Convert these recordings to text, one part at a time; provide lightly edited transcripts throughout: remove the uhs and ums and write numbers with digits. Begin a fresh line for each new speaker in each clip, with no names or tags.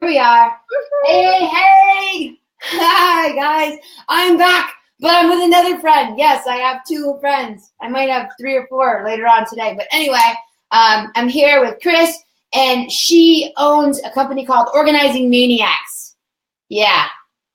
we are. Hey. Hi, guys. I'm back, but I'm with another friend. Yes, I have two friends. I might have 3 or 4 later on today. But anyway, I'm here with Chris, and she owns a company called Organizing Maniacs. Yeah,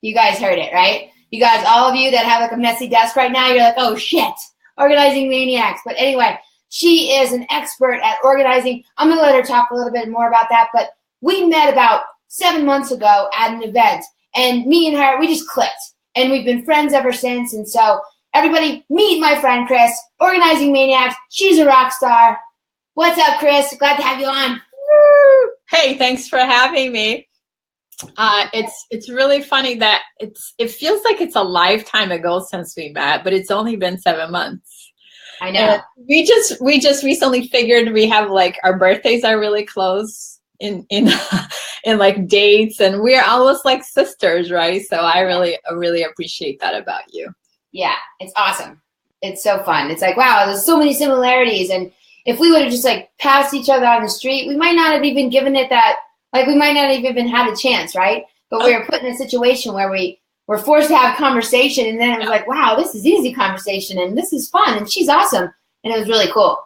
you guys heard it, right? You guys, all of you that have like a messy desk right now, you're like, oh, shit, Organizing Maniacs. But anyway, she is an expert at organizing. I'm going to let her talk a little bit more about that. But we met about 7 months ago at an event, and me and her, we just clicked. And we've been friends ever since. And so everybody, meet my friend Chris, Organizing Maniacs. She's a rock star. What's up, Chris? Glad to have you on.
Hey, thanks for having me. It's really funny that it feels like it's a lifetime ago since we met, but it's only been 7 months.
I know.
And we just recently figured we have like our birthdays are really close in in like dates, and we're almost like sisters, right? So I really appreciate that about you.
Yeah, it's awesome. It's so fun. It's like, wow, there's so many similarities. And if we would have just like passed each other on the street, we might not have even given it that, like we might not have even had a chance, right? But we were put in a situation where we were forced to have conversation, and then it was like, wow, this is easy conversation, and this is fun, and she's awesome. And it was really cool.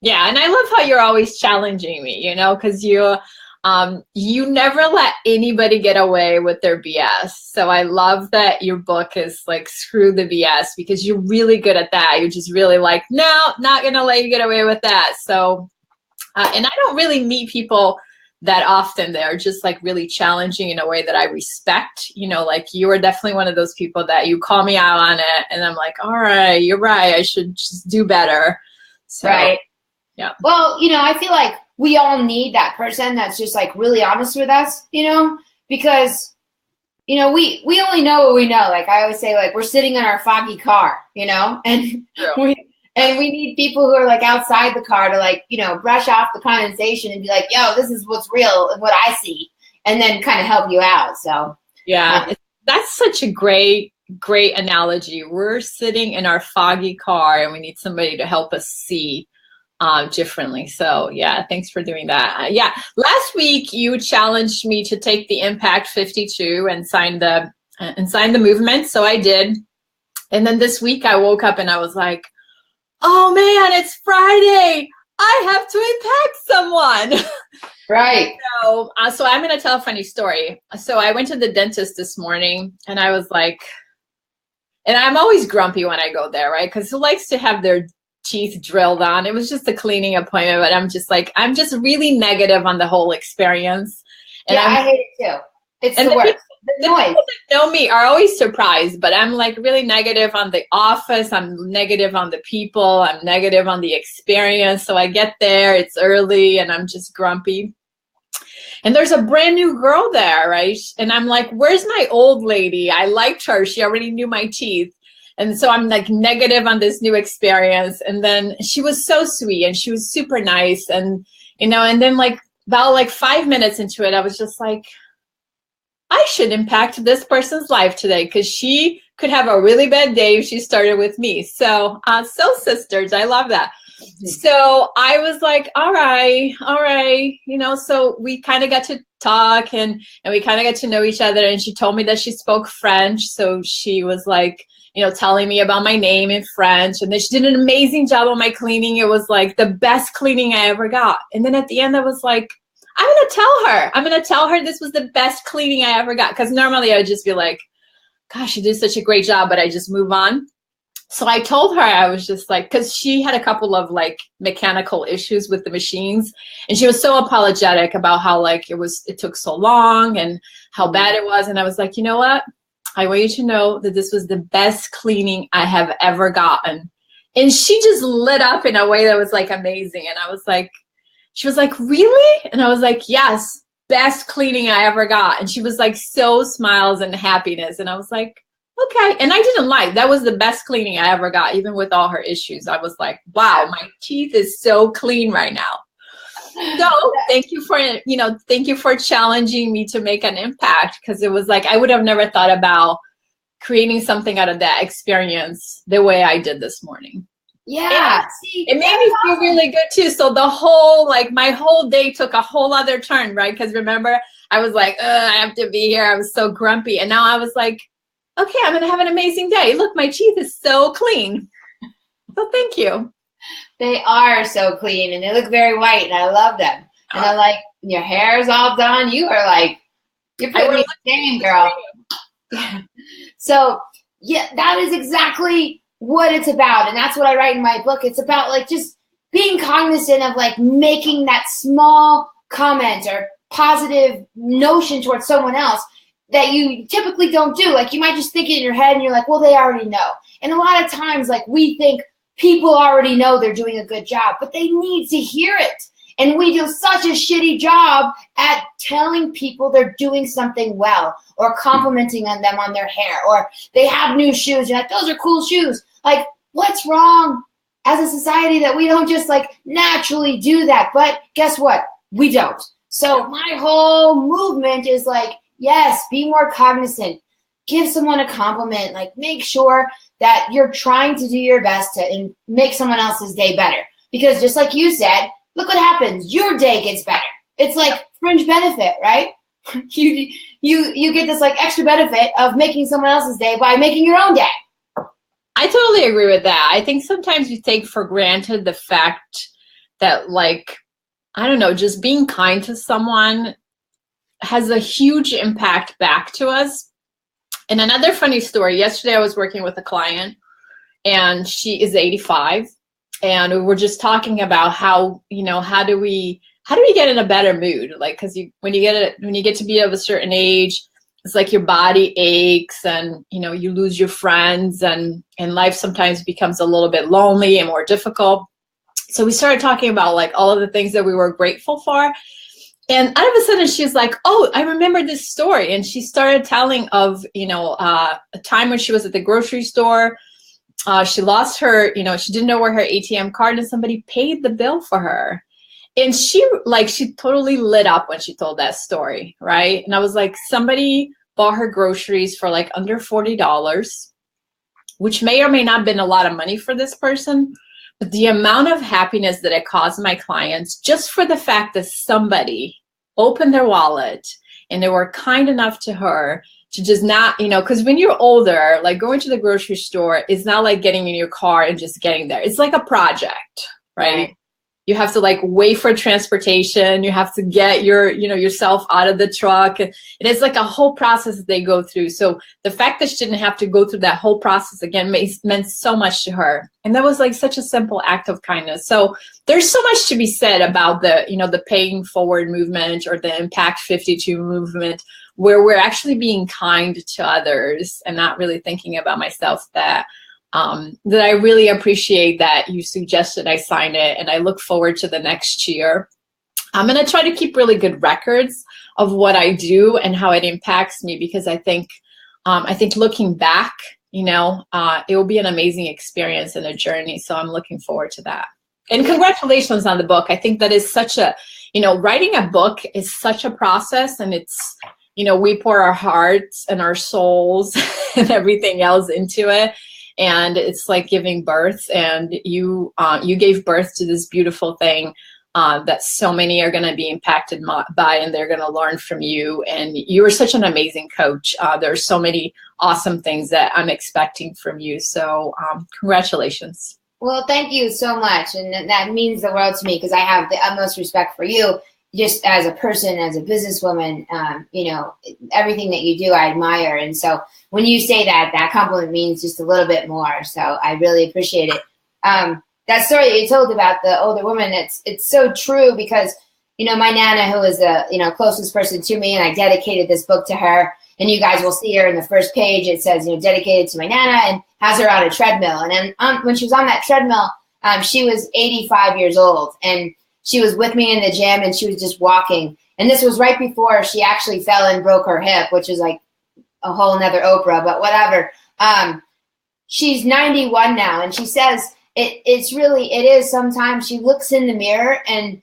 Yeah, and I love how you're always challenging me, you know, because you never let anybody get away with their BS. So I love that your book is like, screw the BS, because you're really good at that. You're just really like, no, not going to let you get away with that. So, and I don't really meet people that often. They're just like really challenging in a way that I respect. You know, like you are definitely one of those people that you call me out on it, and I'm like, all right, you're right. I should just do better. So,
right.
Yeah.
Well, you know, I feel like we all need that person that's just like really honest with us, you know, because, you know, we only know what we know. Like I always say, like we're sitting in our foggy car, you know, and we need people who are like outside the car to like, you know, brush off the condensation and be like, yo, this is what's real and what I see, and then kind of help you out. So
yeah, that's such a great analogy. We're sitting in our foggy car and we need somebody to help us see differently. So yeah, thanks for doing that. Yeah, last week you challenged me to take the Impact 52 and sign the movement. So I did. And then this week I woke up and I was like, oh man, it's Friday. I have to impact someone.
Right.
So I'm going to tell a funny story. So I went to the dentist this morning, and I was like, and I'm always grumpy when I go there, right? Because who likes to have their teeth drilled on? It was just a cleaning appointment, but I'm just really negative on the whole experience. And
yeah, I hate it too. It's the worst. The noise.
People that know me are always surprised, but I'm like really negative on the office. I'm negative on the people. I'm negative on the experience. So I get there, it's early, and I'm just grumpy. And there's a brand new girl there, right? And I'm like, where's my old lady? I liked her. She already knew my teeth. And so I'm like negative on this new experience. And then she was so sweet and she was super nice. And, you know, and then like about like 5 minutes into it, I was just like, I should impact this person's life today, because she could have a really bad day if she started with me. So, sisters, I love that. So I was like, all right, you know, so we kind of got to talk and we kind of got to know each other. And she told me that she spoke French. So she was like, you know, telling me about my name in French. And then she did an amazing job on my cleaning. It was like the best cleaning I ever got. And then at the end, I was like, I'm going to tell her this was the best cleaning I ever got. Because normally I would just be like, gosh, you did such a great job, but I just move on. So I told her, I was just like, because she had a couple of like mechanical issues with the machines, and she was so apologetic about how like it took so long and how bad it was. And I was like, you know what? I want you to know that this was the best cleaning I have ever gotten. And she just lit up in a way that was like amazing. And I was like, she was like, really? And I was like, yes, best cleaning I ever got. And she was like, so smiles and happiness. And I was like, okay. And I didn't lie. That was the best cleaning I ever got, even with all her issues. I was like, wow, my teeth is so clean right now. So thank you for challenging me to make an impact, because it was like, I would have never thought about creating something out of that experience the way I did this morning.
Yeah.
And
See,
it made me feel really good too. So the whole, like my whole day took a whole other turn, right? Because remember, I was like, I have to be here. I was so grumpy. And now I was like, okay, I'm going to have an amazing day. Look, my teeth is so clean. So thank you.
They are so clean and they look very white and I love them. And I'm like, your hair is all done. You are like, you're putting me in girl. Yeah. So yeah, that is exactly what it's about. And that's what I write in my book. It's about like just being cognizant of like making that small comment or positive notion towards someone else that you typically don't do. Like you might just think it in your head and you're like, well, they already know. And a lot of times like we think people already know they're doing a good job, but they need to hear it. And we do such a shitty job at telling people they're doing something well or complimenting on them on their hair or they have new shoes. You're like, those are cool shoes. Like, what's wrong as a society that we don't just like naturally do that? But guess what? We don't. So my whole movement is like, yes, be more cognizant. Give someone a compliment. Like, make sure that you're trying to do your best to make someone else's day better. Because just like you said, look what happens. Your day gets better. It's like fringe benefit, right? You get this like extra benefit of making someone else's day by making your own day.
I totally agree with that. I think sometimes we take for granted the fact that like, I don't know, just being kind to someone has a huge impact back to us. And another funny story, yesterday I was working with a client and she is 85 and we were just talking about how, you know, how do we get in a better mood? Like, cause when you get to be of a certain age, it's like your body aches and, you know, you lose your friends and life sometimes becomes a little bit lonely and more difficult. So we started talking about like all of the things that we were grateful for. And all of a sudden she's like, oh, I remember this story. And she started telling of, you know, a time when she was at the grocery store. She lost her, you know, she didn't know where her ATM card and somebody paid the bill for her. And she totally lit up when she told that story, right? And I was like, somebody bought her groceries for like under $40, which may or may not have been a lot of money for this person. But the amount of happiness that it caused my clients just for the fact that somebody opened their wallet and they were kind enough to her to just not, you know, because when you're older, like going to the grocery store is not like getting in your car and just getting there. It's like a project, right? You have to like wait for transportation. You have to get yourself out of the truck. And it's like a whole process that they go through. So the fact that she didn't have to go through that whole process again meant so much to her. And that was like such a simple act of kindness. So there's so much to be said about the, you know, the paying forward movement or the Impact 52 movement, where we're actually being kind to others and not really thinking about myself. That I really appreciate that you suggested I sign it, and I look forward to the next year. I'm going to try to keep really good records of what I do and how it impacts me, because I think looking back, you know, it will be an amazing experience and a journey. So I'm looking forward to that. And congratulations on the book. I think that is such a, you know, writing a book is such a process, and it's, you know, we pour our hearts and our souls and everything else into it. And it's like giving birth, and you gave birth to this beautiful thing that so many are going to be impacted by, and they're going to learn from you. And you are such an amazing coach. There are so many awesome things that I'm expecting from you. So congratulations.
Well, thank you so much. And that means the world to me, because I have the utmost respect for you just as a person, as a businesswoman. You know, everything that you do, I admire. And so when you say that, that compliment means just a little bit more. So I really appreciate it. That story that you told about the older woman, it's so true, because, you know, my Nana, who is the, you know, closest person to me, and I dedicated this book to her, and you guys will see her in the first page. It says, you know, dedicated to my Nana, and has her on a treadmill. And then when she was on that treadmill, she was 85 years old, and she was with me in the gym, and she was just walking. And this was right before she actually fell and broke her hip, which is like a whole nother Oprah, but whatever. She's 91 now, and she says it is sometimes she looks in the mirror and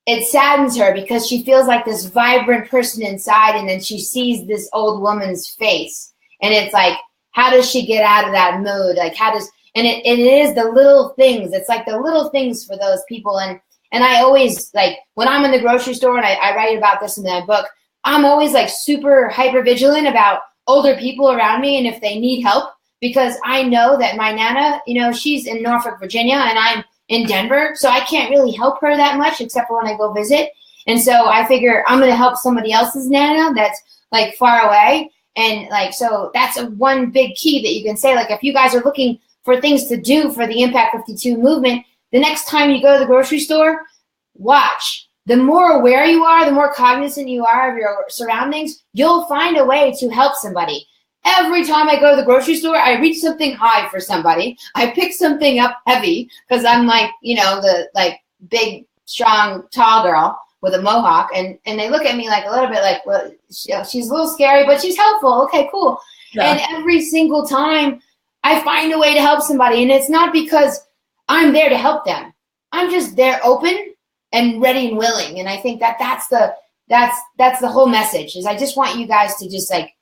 it saddens her, because she feels like this vibrant person inside, and then she sees this old woman's face, and it's like, how does she get out of that mood? Like, And it is the little things. It's like the little things for those people. And I always, like, when I'm in the grocery store, and I write about this in my book, I'm always like super hyper vigilant about older people around me and if they need help, because I know that my Nana, you know, she's in Norfolk, Virginia, and I'm in Denver, so I can't really help her that much except for when I go visit. And so I figure I'm going to help somebody else's Nana that's like far away. And like, so that's one big key that you can say, like, if you guys are looking for things to do for the Impact 52 movement, the next time you go to the grocery store, watch. The more aware you are, the more cognizant you are of your surroundings, you'll find a way to help somebody. Every time I go to the grocery store, I reach something high for somebody. I pick something up heavy because I'm like, you know, the like big, strong, tall girl with a mohawk, and they look at me like a little bit like, well, she's a little scary, but she's helpful. Okay, cool. Yeah. And every single time I find a way to help somebody, and it's not because I'm there to help them. I'm just there open and ready and willing. And I think that's the whole message, is I just want you guys to just like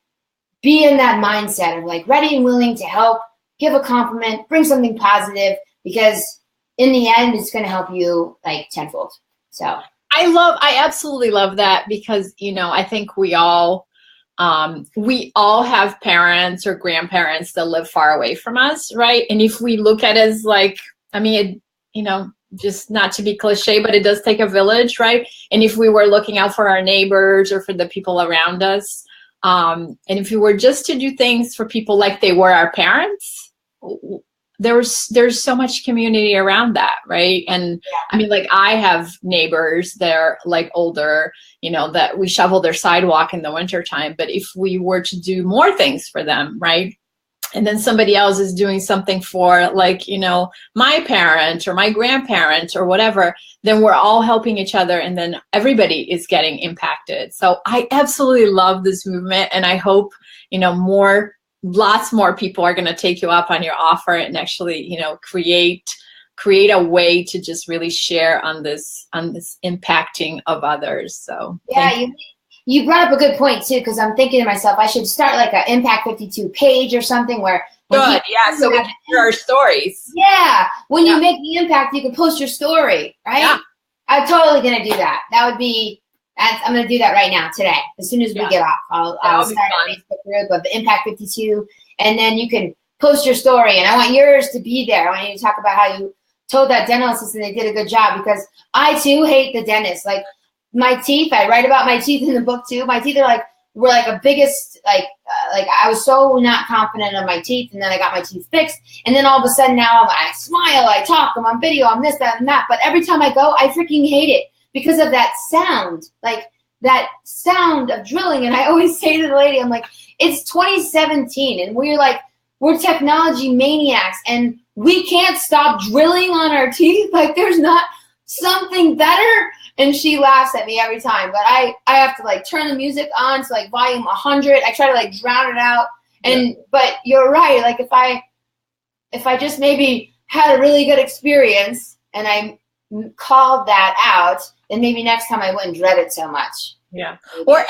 be in that mindset of like ready and willing to help, give a compliment, bring something positive, because in the end, it's going to help you like tenfold. So
I absolutely love that, because, you know, I think we all have parents or grandparents that live far away from us, right? And if we look at it as like, I mean, you know, just not to be cliche, but it does take a village, right? And if we were looking out for our neighbors or for the people around us, and if we were just to do things for people like they were our parents, there's so much community around that, right? And I mean, like, I have neighbors that are like older, you know, that we shovel their sidewalk in the wintertime. But if we were to do more things for them, right? And then somebody else is doing something for, like, you know, my parent or my grandparent or whatever, then we're all helping each other, and then everybody is getting impacted. So I absolutely love this movement, and I hope, you know, lots more people are going to take you up on your offer and actually, you know, create a way to just really share on this impacting of others. So
yeah, you brought up a good point too, because I'm thinking to myself, I should start like an Impact 52 page or something where.
Good, yeah. So we can hear our stories.
Yeah, when you make the impact, you can post your story, right? Yeah. I'm totally gonna do that. I'm gonna do that right now today. As soon as we get off, I'll start a Facebook group of the Impact 52, and then you can post your story. And I want yours to be there. I want you to talk about how you told that dental assistant they did a good job, because I too hate the dentist. Like, my teeth, I write about my teeth in the book too. My teeth were like a biggest, like I was so not confident of my teeth, and then I got my teeth fixed, and then all of a sudden now I smile, I talk, I'm on video, I'm this, that, and that. But every time I go, I freaking hate it because of that sound, like that sound of drilling. And I always say to the lady, I'm like, it's 2017, and we're technology maniacs, and we can't stop drilling on our teeth. Like, there's not something better. And she laughs at me every time, but I have to like turn the music on to like volume 100. I try to like drown it out. And but you're right. Like, if I just maybe had a really good experience and I called that out, then maybe next time I wouldn't dread it so much.
Yeah. Or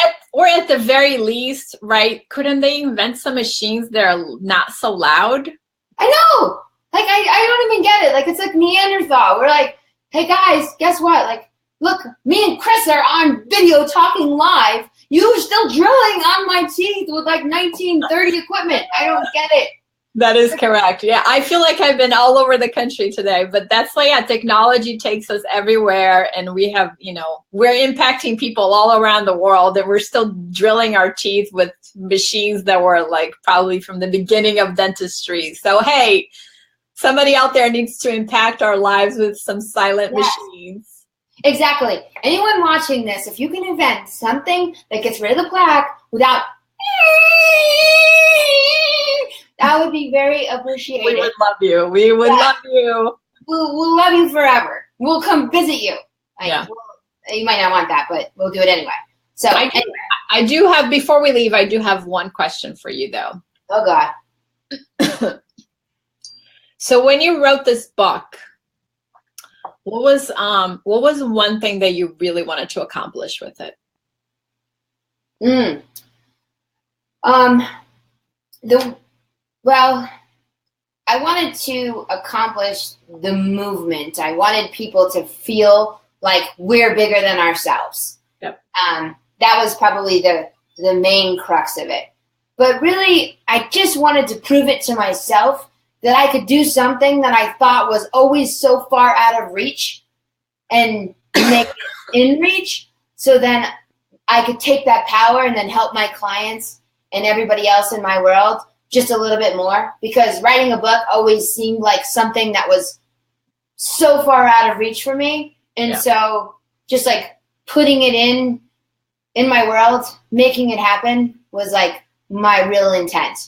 at the very least, right? Couldn't they invent some machines that are not so loud?
I know. Like, I don't even get it. Like, it's like Neanderthal. We're like, hey guys, guess what? Like, look, me and Chris are on video talking live. You're still drilling on my teeth with like 1930 equipment. I don't get it.
That is correct. Yeah, I feel like I've been all over the country today, but that's like, yeah, technology takes us everywhere, and we have, you know, we're impacting people all around the world, and we're still drilling our teeth with machines that were like probably from the beginning of dentistry. So, hey, somebody out there needs to impact our lives with some silent machines.
Exactly. Anyone watching this, if you can invent something that gets rid of the plaque without, that would be very appreciated.
We would love you. We would love you.
We'll love you forever. We'll come visit you. You might not want that, but we'll do it anyway. So
I do have, before we leave, I do have one question for you though.
Oh God.
So when you wrote this book, what was one thing that you really wanted to accomplish with it?
I wanted to accomplish the movement. I wanted people to feel like we're bigger than ourselves.
Yep.
That was probably the main crux of it. But really, I just wanted to prove it to myself that I could do something that I thought was always so far out of reach and make it in reach. So then I could take that power and then help my clients and everybody else in my world just a little bit more, because writing a book always seemed like something that was so far out of reach for me. And so just like putting it in my world, making it happen was like my real intent.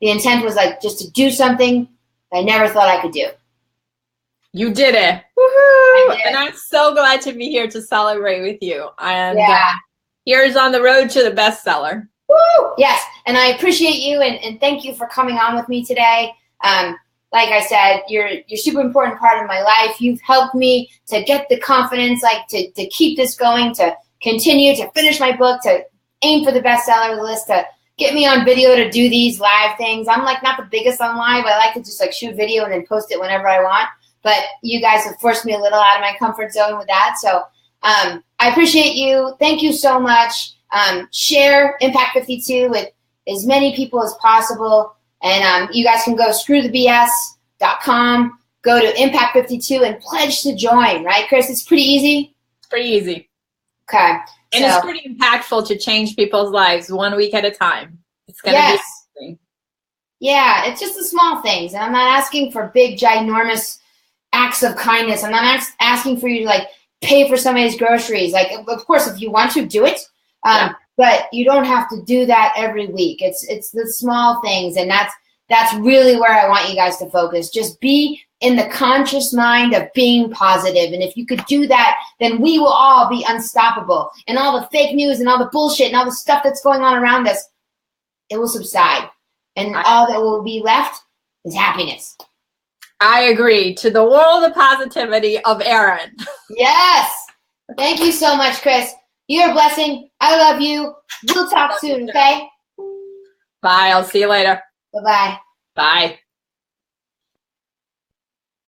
The intent was like just to do something I never thought I could do.
You did it. Woohoo! And I'm so glad to be here to celebrate with you. And here's on the road to the bestseller.
Woo! Yes, and I appreciate you, and thank you for coming on with me today. Like I said, you're a super important part of my life. You've helped me to get the confidence, like to keep this going, to continue to finish my book, to aim for the bestseller list, to get me on video to do these live things. I'm like not the biggest on live. I like to just like shoot video and then post it whenever I want. But you guys have forced me a little out of my comfort zone with that. So I appreciate you. Thank you so much. Share Impact 52 with as many people as possible. And you guys can go screwthebs.com, go to Impact 52 and pledge to join, right, Chris? It's pretty easy?
It's pretty easy.
Okay.
And it's pretty impactful to change people's lives 1 week at a time. It's going to be amazing.
Yeah, it's just the small things. And I'm not asking for big, ginormous acts of kindness. I'm not asking for you to like pay for somebody's groceries. Like, of course, if you want to, do it. But you don't have to do that every week. It's the small things, and that's really where I want you guys to focus. Just be in the conscious mind of being positive. And if you could do that, then we will all be unstoppable. And all the fake news and all the bullshit and all the stuff that's going on around us, it will subside. And all that will be left is happiness.
I agree. To the world of positivity of Erin.
Yes. Thank you so much, Chris. You're a blessing. I love you. We'll talk soon, okay?
Bye. I'll see you later.
Bye-bye.
Bye.